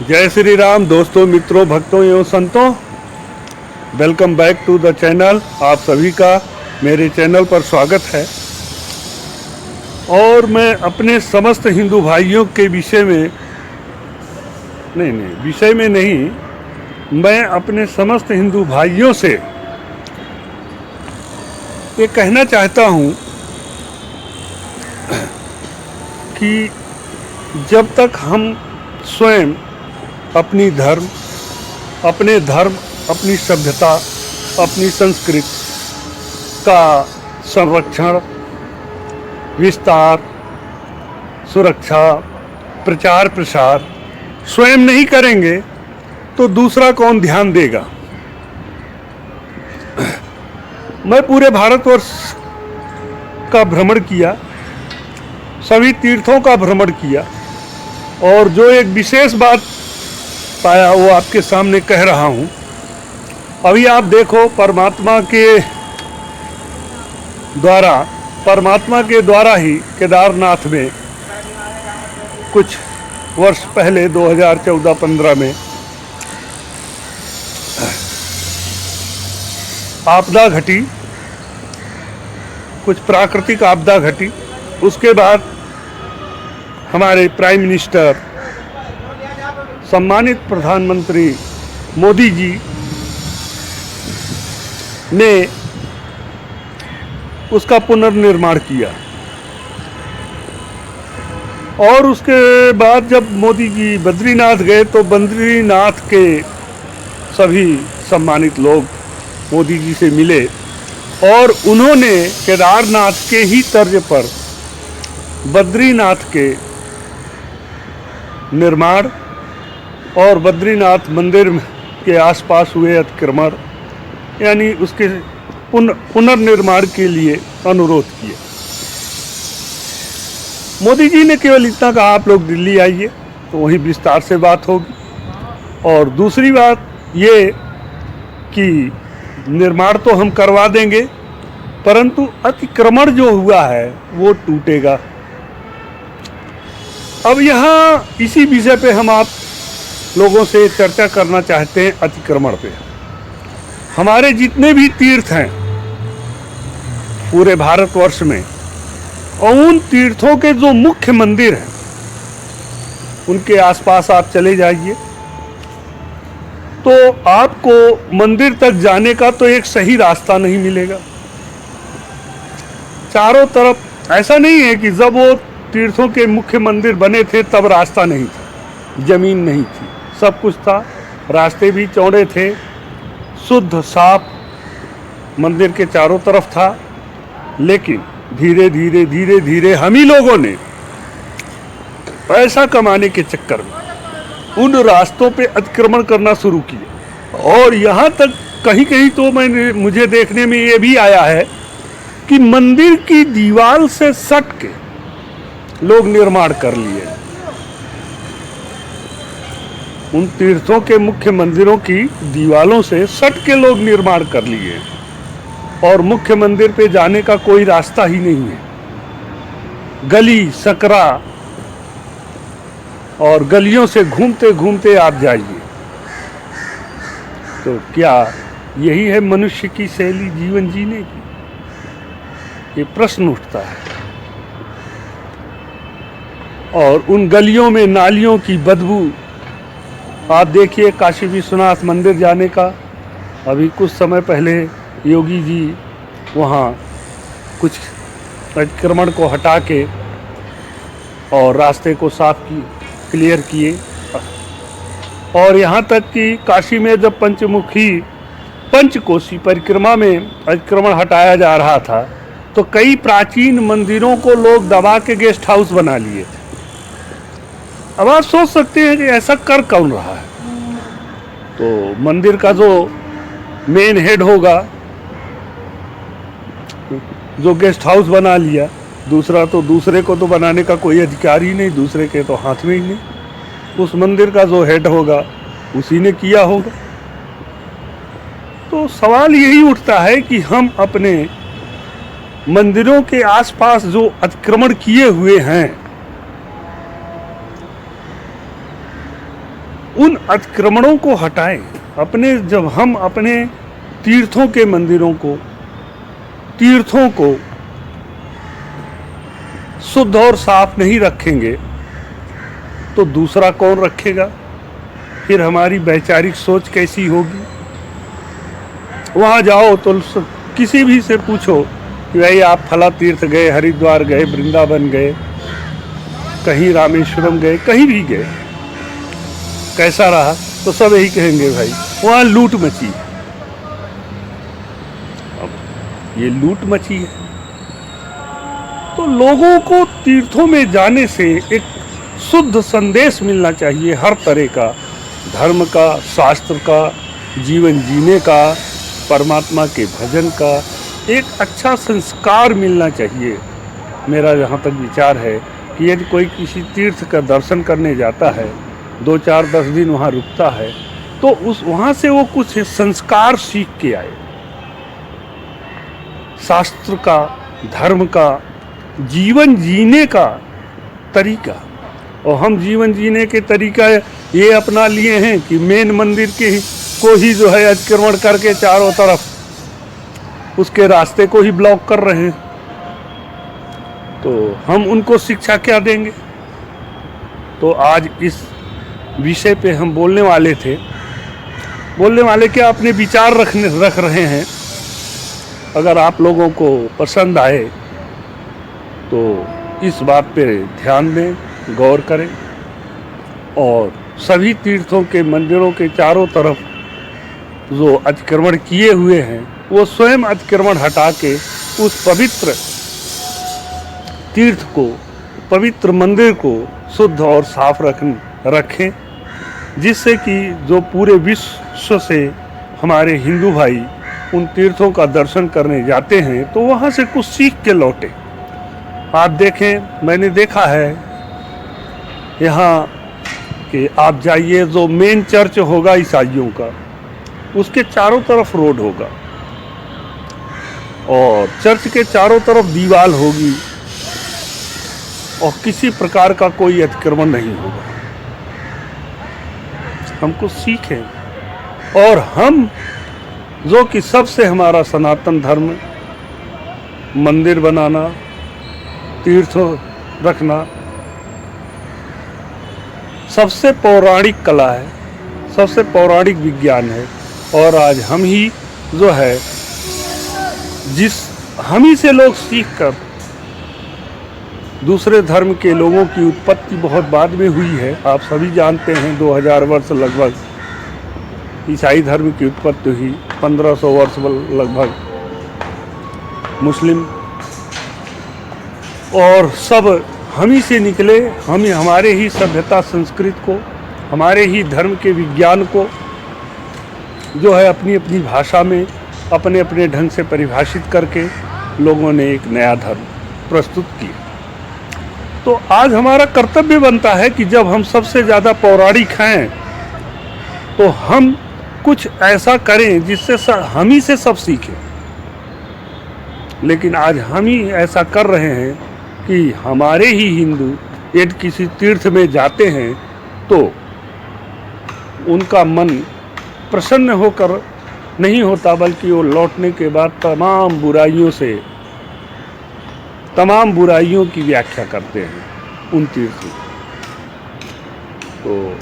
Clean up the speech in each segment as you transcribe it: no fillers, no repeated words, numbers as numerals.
जय श्री राम दोस्तों, मित्रों, भक्तों एवं संतों, welcome back to the channel. आप सभी का मेरे चैनल पर स्वागत है। और मैं अपने समस्त हिंदू भाइयों के विषय में मैं अपने समस्त हिंदू भाइयों से ये कहना चाहता हूँ कि जब तक हम स्वयं अपने धर्म, अपनी सभ्यता, अपनी संस्कृति का संरक्षण, विस्तार, सुरक्षा, प्रचार प्रसार स्वयं नहीं करेंगे तो दूसरा कौन ध्यान देगा। मैं पूरे भारतवर्ष का भ्रमण किया, सभी तीर्थों का भ्रमण किया और जो एक विशेष बात पाया वो आपके सामने कह रहा हूँ। अभी आप देखो, परमात्मा के द्वारा ही केदारनाथ में कुछ वर्ष पहले 2014-15 में आपदा घटी, कुछ प्राकृतिक आपदा घटी। उसके बाद हमारे प्राइम मिनिस्टर, सम्मानित प्रधानमंत्री मोदी जी ने उसका पुनर्निर्माण किया। और उसके बाद जब मोदी जी बद्रीनाथ गए तो बद्रीनाथ के सभी सम्मानित लोग मोदी जी से मिले और उन्होंने केदारनाथ के ही तर्ज पर बद्रीनाथ के निर्माण और बद्रीनाथ मंदिर के आसपास हुए अतिक्रमण यानी उसके पुनर्निर्माण के लिए अनुरोध किया। मोदी जी ने केवल इतना कहा, आप लोग दिल्ली आइए तो वहीं विस्तार से बात होगी। और दूसरी बात ये कि निर्माण तो हम करवा देंगे परंतु अतिक्रमण जो हुआ है वो टूटेगा। अब यहाँ इसी विषय पे हम आप लोगों से चर्चा करना चाहते हैं। अतिक्रमण पे हमारे जितने भी तीर्थ हैं पूरे भारतवर्ष में, और उन तीर्थों के जो मुख्य मंदिर हैं उनके आसपास आप चले जाइए तो आपको मंदिर तक जाने का तो एक सही रास्ता नहीं मिलेगा। चारों तरफ ऐसा नहीं है कि जब वो तीर्थों के मुख्य मंदिर बने थे तब रास्ता नहीं था, जमीन नहीं थी, सब कुछ था, रास्ते भी चौड़े थे, शुद्ध साफ मंदिर के चारों तरफ था। लेकिन धीरे धीरे हम ही लोगों ने पैसा कमाने के चक्कर में उन रास्तों पे अतिक्रमण करना शुरू किया। और यहाँ तक कहीं तो मुझे देखने में ये भी आया है कि मंदिर की दीवार से सट के लोग निर्माण कर लिए। उन तीर्थों के मुख्य मंदिरों की दीवालों से सट के लोग निर्माण कर लिए और मुख्य मंदिर पे जाने का कोई रास्ता ही नहीं है। गली सकरा और गलियों से घूमते घूमते आप जाइए तो क्या यही है मनुष्य की शैली जीवन जीने की? ये प्रश्न उठता है। और उन गलियों में नालियों की बदबू आप देखिए। काशी विश्वनाथ मंदिर जाने का अभी कुछ समय पहले योगी जी वहाँ कुछ अतिक्रमण को हटा के और रास्ते को क्लियर किए। और यहाँ तक कि काशी में जब पंचकोशी परिक्रमा में अतिक्रमण हटाया जा रहा था तो कई प्राचीन मंदिरों को लोग दबा के गेस्ट हाउस बना लिए थे। अब आप सोच सकते हैं कि ऐसा कर कौन रहा है। तो मंदिर का जो मेन हेड होगा, जो गेस्ट हाउस बना लिया, दूसरे को तो बनाने का कोई अधिकार ही नहीं, दूसरे के तो हाथ में ही नहीं। उस मंदिर का जो हेड होगा उसी ने किया होगा। तो सवाल यही उठता है कि हम अपने मंदिरों के आसपास जो अतिक्रमण किए हुए हैं उन अतिक्रमणों को हटाएं। जब हम अपने तीर्थों के मंदिरों को, तीर्थों को शुद्ध और साफ नहीं रखेंगे तो दूसरा कौन रखेगा? फिर हमारी वैचारिक सोच कैसी होगी? वहाँ जाओ तो किसी भी से पूछो कि भाई आप फला तीर्थ गए, हरिद्वार गए, वृंदावन गए, कहीं रामेश्वरम गए, कहीं भी गए, कैसा रहा? तो सब यही कहेंगे भाई वहाँ लूट मची है। अब ये लूट मची है तो लोगों को तीर्थों में जाने से एक शुद्ध संदेश मिलना चाहिए, हर तरह का, धर्म का, शास्त्र का, जीवन जीने का, परमात्मा के भजन का एक अच्छा संस्कार मिलना चाहिए। मेरा जहाँ तक विचार है कि यदि कोई किसी तीर्थ का दर्शन करने जाता है, 2, 4, 10 दिन वहाँ रुकता है, तो वहाँ से वो कुछ संस्कार सीख के आए, शास्त्र का, धर्म का, जीवन जीने का तरीका। और हम जीवन जीने के तरीका ये अपना लिए हैं कि मेन मंदिर को ही जो है अतिक्रमण करके चारों तरफ उसके रास्ते को ही ब्लॉक कर रहे हैं। तो हम उनको शिक्षा क्या देंगे? तो आज इस विषय पे हम बोलने वाले क्या अपने विचार रख रहे हैं। अगर आप लोगों को पसंद आए तो इस बात पे ध्यान दें, गौर करें और सभी तीर्थों के मंदिरों के चारों तरफ जो अतिक्रमण किए हुए हैं वो स्वयं अतिक्रमण हटा के उस पवित्र तीर्थ को, पवित्र मंदिर को शुद्ध और साफ रखें, जिससे कि जो पूरे विश्व से हमारे हिंदू भाई उन तीर्थों का दर्शन करने जाते हैं तो वहाँ से कुछ सीख के लौटे। आप देखें, मैंने देखा है यहाँ कि आप जाइए, जो मेन चर्च होगा ईसाइयों का, उसके चारों तरफ रोड होगा और चर्च के चारों तरफ दीवार होगी और किसी प्रकार का कोई अतिक्रमण नहीं होगा। हमको सीखें और हम जो कि सबसे हमारा सनातन धर्म, मंदिर बनाना, तीर्थ रखना सबसे पौराणिक कला है, सबसे पौराणिक विज्ञान है। और आज हम ही जो है हम ही से लोग सीख कर, दूसरे धर्म के लोगों की उत्पत्ति बहुत बाद में हुई है। आप सभी जानते हैं 2000 वर्ष लगभग ईसाई धर्म की उत्पत्ति हुई, 1500 वर्ष लगभग मुस्लिम, और सब हम ही से निकले। हमारे ही सभ्यता संस्कृति को, हमारे ही धर्म के विज्ञान को जो है अपनी अपनी भाषा में अपने अपने ढंग से परिभाषित करके लोगों ने एक नया धर्म प्रस्तुत किया। तो आज हमारा कर्तव्य बनता है कि जब हम सबसे ज़्यादा पौराणिक हैं तो हम कुछ ऐसा करें जिससे हम ही से सब सीखें। लेकिन आज हम ही ऐसा कर रहे हैं कि हमारे ही हिंदू यदि किसी तीर्थ में जाते हैं तो उनका मन प्रसन्न होकर नहीं होता, बल्कि वो लौटने के बाद तमाम बुराइयों की व्याख्या करते हैं उन तीर्थों। तो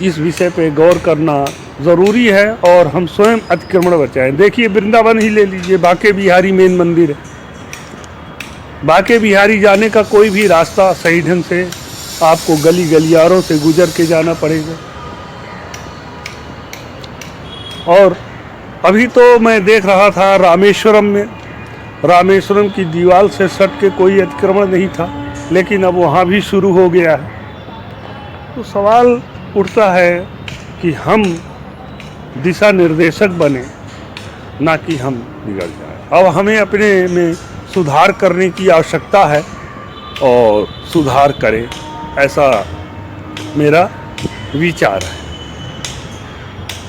इस विषय पे गौर करना ज़रूरी है और हम स्वयं अतिक्रमण बचाएं। देखिए, वृंदावन ही ले लीजिए, बांके बिहारी मेन मंदिर है। बांके बिहारी जाने का कोई भी रास्ता सही ढंग से आपको गलियारों से गुजर के जाना पड़ेगा। और अभी तो मैं देख रहा था रामेश्वरम की दीवार से सट के कोई अतिक्रमण नहीं था, लेकिन अब वहाँ भी शुरू हो गया है। तो सवाल उठता है कि हम दिशा निर्देशक बने, ना कि हम बिगड़ जाए। अब हमें अपने में सुधार करने की आवश्यकता है और सुधार करें, ऐसा मेरा विचार है।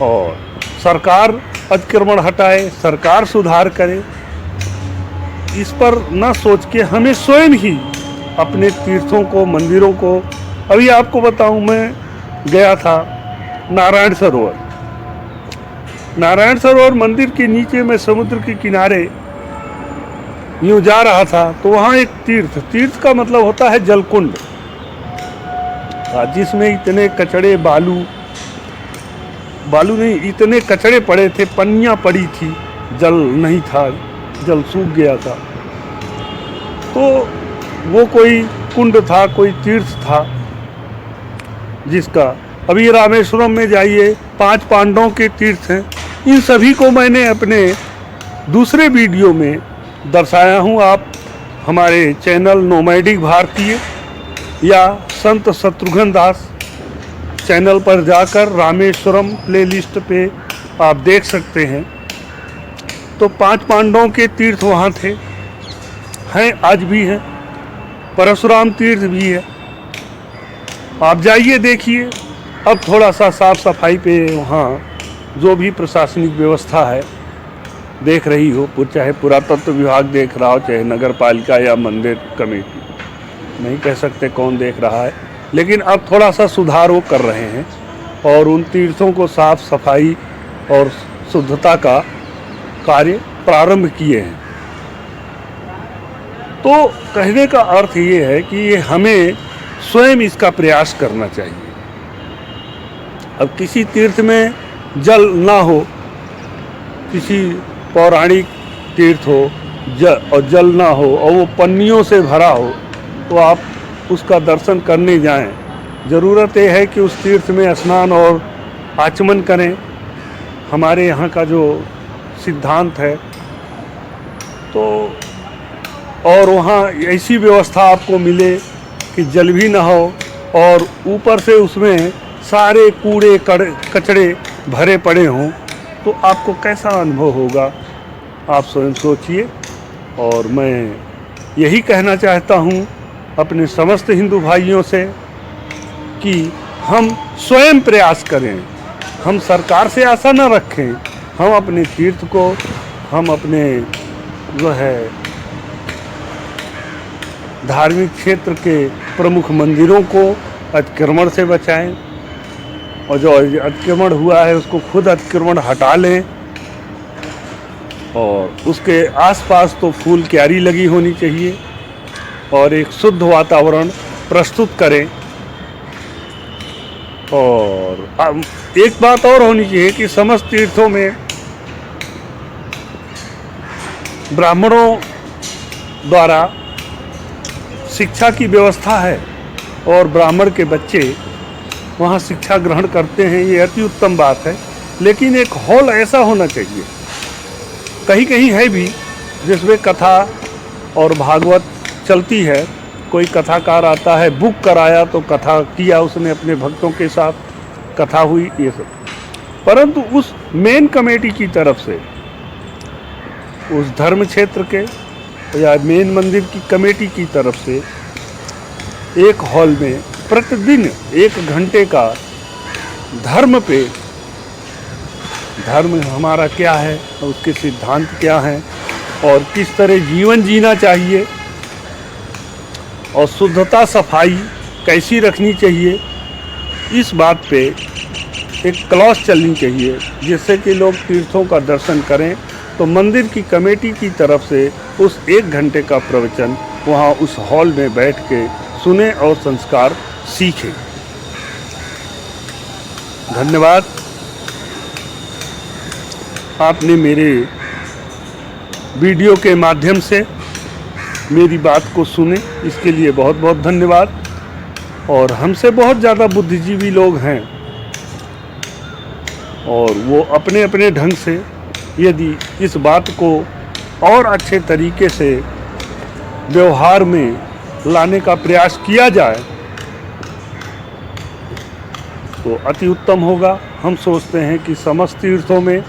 और सरकार अतिक्रमण हटाए, सरकार सुधार करे, इस पर न सोच के हमें स्वयं ही अपने तीर्थों को, मंदिरों को, अभी आपको बताऊं, मैं गया था नारायण सरोवर। नारायण सरोवर मंदिर के नीचे में समुद्र के किनारे यूं जा रहा था तो वहाँ एक तीर्थ का मतलब होता है जलकुंड, जिसमें इतने कचड़े बालू नहीं, इतने कचड़े पड़े थे, पन्नियाँ पड़ी थी, जल नहीं था, जल सूख गया था। तो वो कोई कुंड था, कोई तीर्थ था, जिसका अभी रामेश्वरम में जाइए 5 पांडवों के तीर्थ हैं। इन सभी को मैंने अपने दूसरे वीडियो में दर्शाया हूँ। आप हमारे चैनल नोमैडिक भारतीय या संत शत्रुघ्न दास चैनल पर जाकर रामेश्वरम प्लेलिस्ट पे आप देख सकते हैं। तो 5 पांडवों के तीर्थ वहाँ थे, हैं, आज भी हैं। परशुराम तीर्थ भी है, आप जाइए देखिए। अब थोड़ा सा साफ सफाई पे वहाँ जो भी प्रशासनिक व्यवस्था है देख रही हो, चाहे पुरातत्व विभाग देख रहा हो, चाहे नगर पालिका या मंदिर कमेटी, नहीं कह सकते कौन देख रहा है, लेकिन अब थोड़ा सा सुधार वो कर रहे हैं और उन तीर्थों को साफ सफाई और शुद्धता का कार्य प्रारंभ किए हैं। तो कहने का अर्थ ये है कि ये हमें स्वयं इसका प्रयास करना चाहिए। अब किसी तीर्थ में जल ना हो, किसी पौराणिक तीर्थ हो और जल ना हो और वो पन्नियों से भरा हो, तो आप उसका दर्शन करने जाएं। ज़रूरत ये है कि उस तीर्थ में स्नान और आचमन करें, हमारे यहाँ का जो सिद्धांत है। तो और वहाँ ऐसी व्यवस्था आपको मिले कि जल भी ना हो और ऊपर से उसमें सारे कूड़े कचड़े भरे पड़े हों, तो आपको कैसा अनुभव होगा, आप स्वयं सोचिए। और मैं यही कहना चाहता हूँ अपने समस्त हिंदू भाइयों से कि हम स्वयं प्रयास करें, हम सरकार से आशा न रखें, हम अपने तीर्थ को, हम अपने जो है धार्मिक क्षेत्र के प्रमुख मंदिरों को अतिक्रमण से बचाएं और जो अतिक्रमण हुआ है उसको खुद अतिक्रमण हटा लें और उसके आसपास तो फूल क्यारी लगी होनी चाहिए और एक शुद्ध वातावरण प्रस्तुत करें। और एक बात और होनी चाहिए कि समस्त तीर्थों में ब्राह्मणों द्वारा शिक्षा की व्यवस्था है और ब्राह्मण के बच्चे वहाँ शिक्षा ग्रहण करते हैं, ये अति उत्तम बात है। लेकिन एक हॉल ऐसा होना चाहिए, कहीं कहीं है भी, जिसमें कथा और भागवत चलती है। कोई कथाकार आता है, बुक कराया तो कथा किया उसने अपने भक्तों के साथ, कथा हुई, ये सब। परंतु उस मेन कमेटी की तरफ से, उस धर्म क्षेत्र के या मेन मंदिर की कमेटी की तरफ से एक हॉल में प्रतिदिन 1 घंटे का धर्म पे, धर्म हमारा क्या है, उसके सिद्धांत क्या हैं और किस तरह जीवन जीना चाहिए और शुद्धता सफाई कैसी रखनी चाहिए, इस बात पे एक क्लास चलनी चाहिए, जिससे कि लोग तीर्थों का दर्शन करें। तो मंदिर की कमेटी की तरफ से उस 1 घंटे का प्रवचन वहाँ उस हॉल में बैठ के सुने और संस्कार सीखें। धन्यवाद, आपने मेरे वीडियो के माध्यम से मेरी बात को सुने, इसके लिए बहुत बहुत धन्यवाद। और हमसे बहुत ज़्यादा बुद्धिजीवी लोग हैं और वो अपने अपने ढंग से यदि इस बात को और अच्छे तरीके से व्यवहार में लाने का प्रयास किया जाए तो अति उत्तम होगा। हम सोचते हैं कि समस्त तीर्थों में,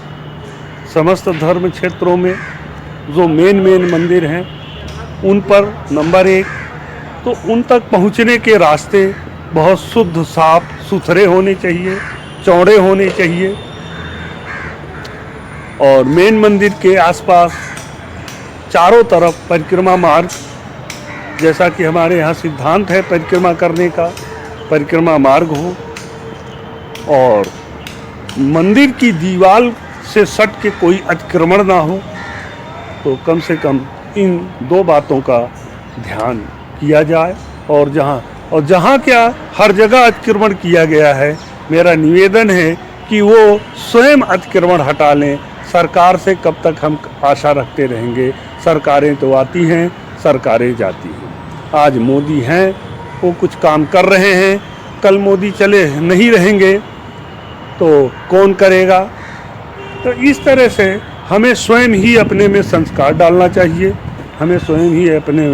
समस्त धर्म क्षेत्रों में जो मेन मंदिर हैं उन पर नंबर 1 तो उन तक पहुंचने के रास्ते बहुत शुद्ध, साफ सुथरे होने चाहिए, चौड़े होने चाहिए। और मेन मंदिर के आसपास चारों तरफ परिक्रमा मार्ग, जैसा कि हमारे यहाँ सिद्धांत है परिक्रमा करने का, परिक्रमा मार्ग हो और मंदिर की दीवार से सट के कोई अतिक्रमण ना हो, तो कम से कम इन दो बातों का ध्यान किया जाए। और जहाँ क्या हर जगह अतिक्रमण किया गया है, मेरा निवेदन है कि वो स्वयं अतिक्रमण हटा लें। सरकार से कब तक हम आशा रखते रहेंगे? सरकारें तो आती हैं, सरकारें जाती हैं। आज मोदी हैं, वो कुछ काम कर रहे हैं, कल मोदी चले नहीं रहेंगे तो कौन करेगा? तो इस तरह से हमें स्वयं ही अपने में संस्कार डालना चाहिए, हमें स्वयं ही अपने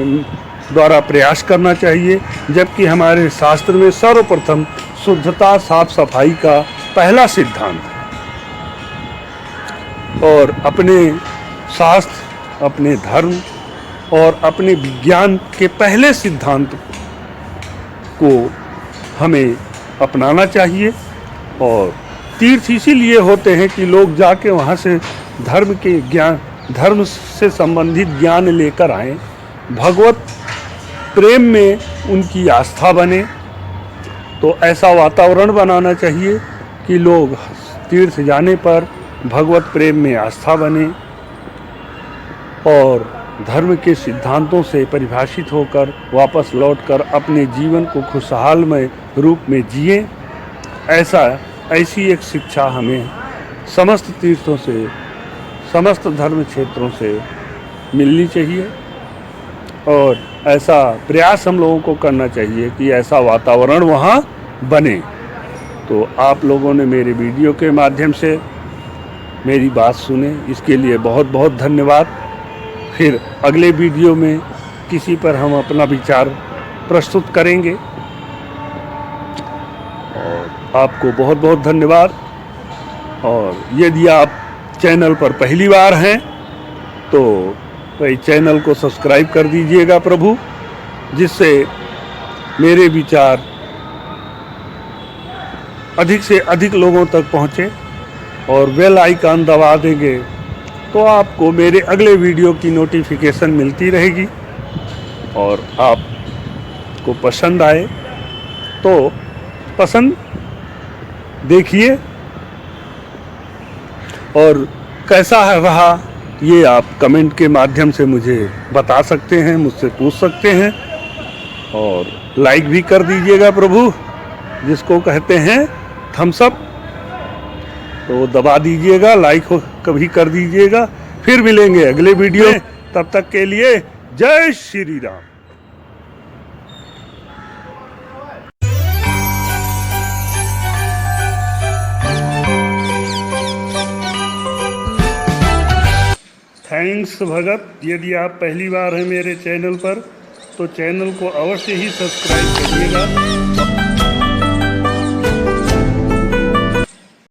द्वारा प्रयास करना चाहिए। जबकि हमारे शास्त्र में सर्वप्रथम शुद्धता, साफ सफाई का पहला सिद्धांत है। और अपने शास्त्र, अपने धर्म और अपने विज्ञान के पहले सिद्धांत को हमें अपनाना चाहिए। और तीर्थ इसीलिए होते हैं कि लोग जाके वहाँ से धर्म से संबंधित ज्ञान लेकर आएं, भगवत प्रेम में उनकी आस्था बने। तो ऐसा वातावरण बनाना चाहिए कि लोग तीर्थ जाने पर भगवत प्रेम में आस्था बने और धर्म के सिद्धांतों से परिभाषित होकर वापस लौटकर अपने जीवन को खुशहालमय रूप में जिए। ऐसी एक शिक्षा हमें समस्त तीर्थों से, समस्त धर्म क्षेत्रों से मिलनी चाहिए। और ऐसा प्रयास हम लोगों को करना चाहिए कि ऐसा वातावरण वहाँ बने। तो आप लोगों ने मेरे वीडियो के माध्यम से मेरी बात सुने, इसके लिए बहुत बहुत धन्यवाद। फिर अगले वीडियो में किसी पर हम अपना विचार प्रस्तुत करेंगे। और आपको बहुत बहुत धन्यवाद। और यदि आप चैनल पर पहली बार हैं तो भाई चैनल को सब्सक्राइब कर दीजिएगा प्रभु, जिससे मेरे विचार अधिक से अधिक लोगों तक पहुँचे। और बेल आइकन दबा देंगे तो आपको मेरे अगले वीडियो की नोटिफिकेशन मिलती रहेगी। और आपको पसंद आए तो पसंद देखिए, और कैसा है रहा ये आप कमेंट के माध्यम से मुझे बता सकते हैं, मुझसे पूछ सकते हैं। और लाइक भी कर दीजिएगा प्रभु, जिसको कहते हैं थम्स अप, तो दबा दीजिएगा, लाइक कभी कर दीजिएगा। फिर मिलेंगे अगले वीडियो, तब तक के लिए जय श्री राम। थैंक्स भगत। यदि आप पहली बार हैं मेरे चैनल पर तो चैनल को अवश्य ही सब्सक्राइब करिएगा।